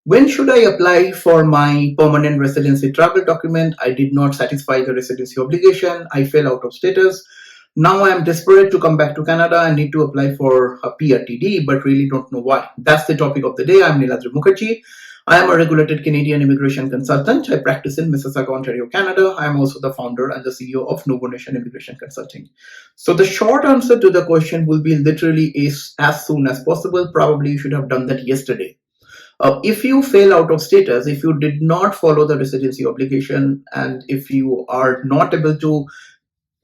When should I apply for my permanent residency travel document? I did not satisfy the residency obligation. I fell out of status. Now I am desperate to come back to Canada and need to apply for a PRTD, but really don't know why. That's the topic of the day. I'm Niladri Mukherjee. I am a regulated Canadian immigration consultant. I practice in Mississauga, Ontario, Canada. I am also the founder and the CEO of Nuvonation Immigration Consulting. So the short answer to the question will be literally as soon as possible. Probably you should have done that yesterday. If you fail out of status, if you did not follow the residency obligation, and if you are not able to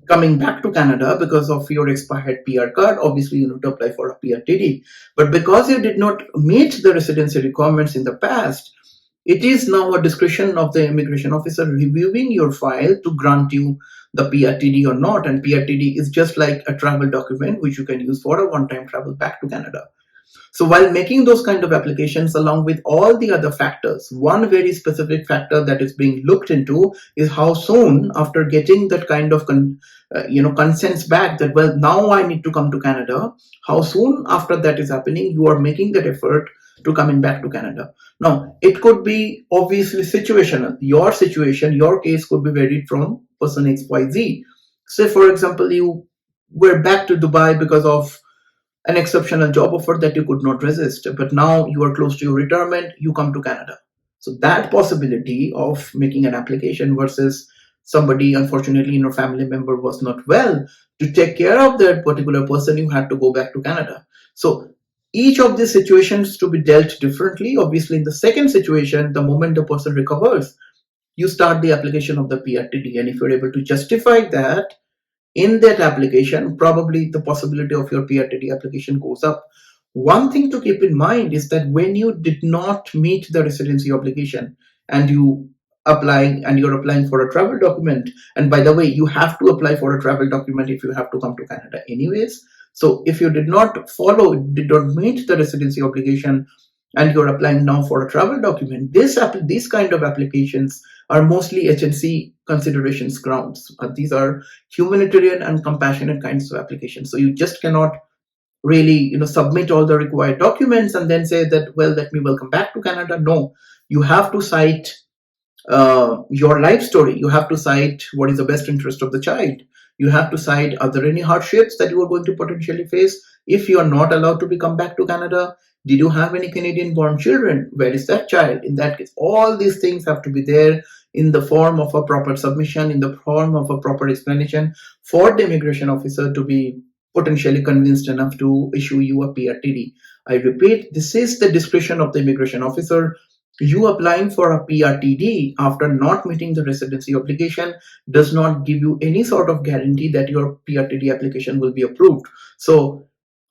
coming back to Canada because of your expired PR card, obviously you need to apply for a PRTD. But because you did not meet the residency requirements in the past, it is now a discretion of the immigration officer reviewing your file to grant you the PRTD or not. And PRTD is just like a travel document which you can use for a one-time travel back to Canada. So while making those kind of applications, along with all the other factors, one very specific factor that is being looked into is how soon after getting that kind of consents back that, well, now I need to come to Canada, how soon after that is happening, you are making that effort to coming back to Canada. Now, it could be obviously situational. Your situation, your case could be varied from person XYZ. Say, for example, you were back to Dubai because of an exceptional job offer that you could not resist, but now you are close to your retirement, you come to Canada. So that possibility of making an application versus somebody, unfortunately, your family member was not well, to take care of that particular person, you had to go back to Canada. So each of these situations to be dealt differently. Obviously, in the second situation, the moment the person recovers, you start the application of the PRTD. And if you're able to justify that, in that application, probably the possibility of your PRTD application goes up. One thing to keep in mind is that when you did not meet the residency obligation and you're applying for a travel document, and by the way, you have to apply for a travel document if you have to come to Canada anyways. So if you did not meet the residency obligation and you're applying now for a travel document, these kind of applications are mostly HNC considerations grounds. These are humanitarian and compassionate kinds of applications. So you just cannot really, submit all the required documents and then say that, well, let me welcome back to Canada. No, you have to cite your life story. You have to cite what is the best interest of the child. You have to cite, are there any hardships that you are going to potentially face if you are not allowed to come back to Canada? Did you have any Canadian born children? Where is that child? In that case, all these things have to be there in the form of a proper submission, in the form of a proper explanation for the immigration officer to be potentially convinced enough to issue you a PRTD. I repeat, this is the discretion of the immigration officer. You applying for a PRTD after not meeting the residency obligation does not give you any sort of guarantee that your PRTD application will be approved. So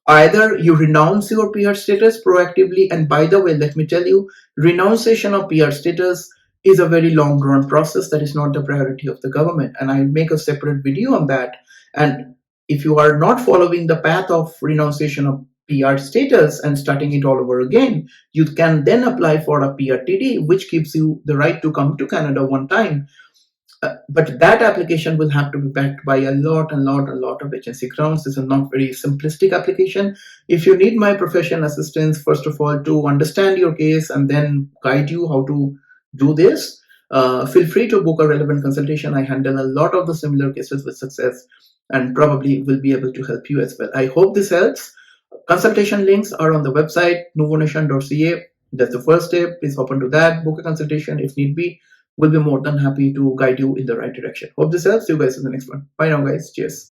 either you renounce your PR status proactively, and by the way, let me tell you, renunciation of PR status is a very long drawn process that is not the priority of the government, and I'll make a separate video on that. And if you are not following the path of renunciation of PR status and starting it all over again, you can then apply for a PRTD, which gives you the right to come to Canada one time. But that application will have to be backed by a lot of agency grounds. This is not very simplistic application. If you need my professional assistance, first of all, to understand your case and then guide you how to do this, feel free to book a relevant consultation. I handle a lot of the similar cases with success and probably will be able to help you as well. I hope this helps. Consultation links are on the website, nuvonation.ca. That's the first step. Please hop onto that, book a consultation if need be. We'll be more than happy to guide you in the right direction. Hope this helps. See you guys in the next one. Bye now, guys. Cheers.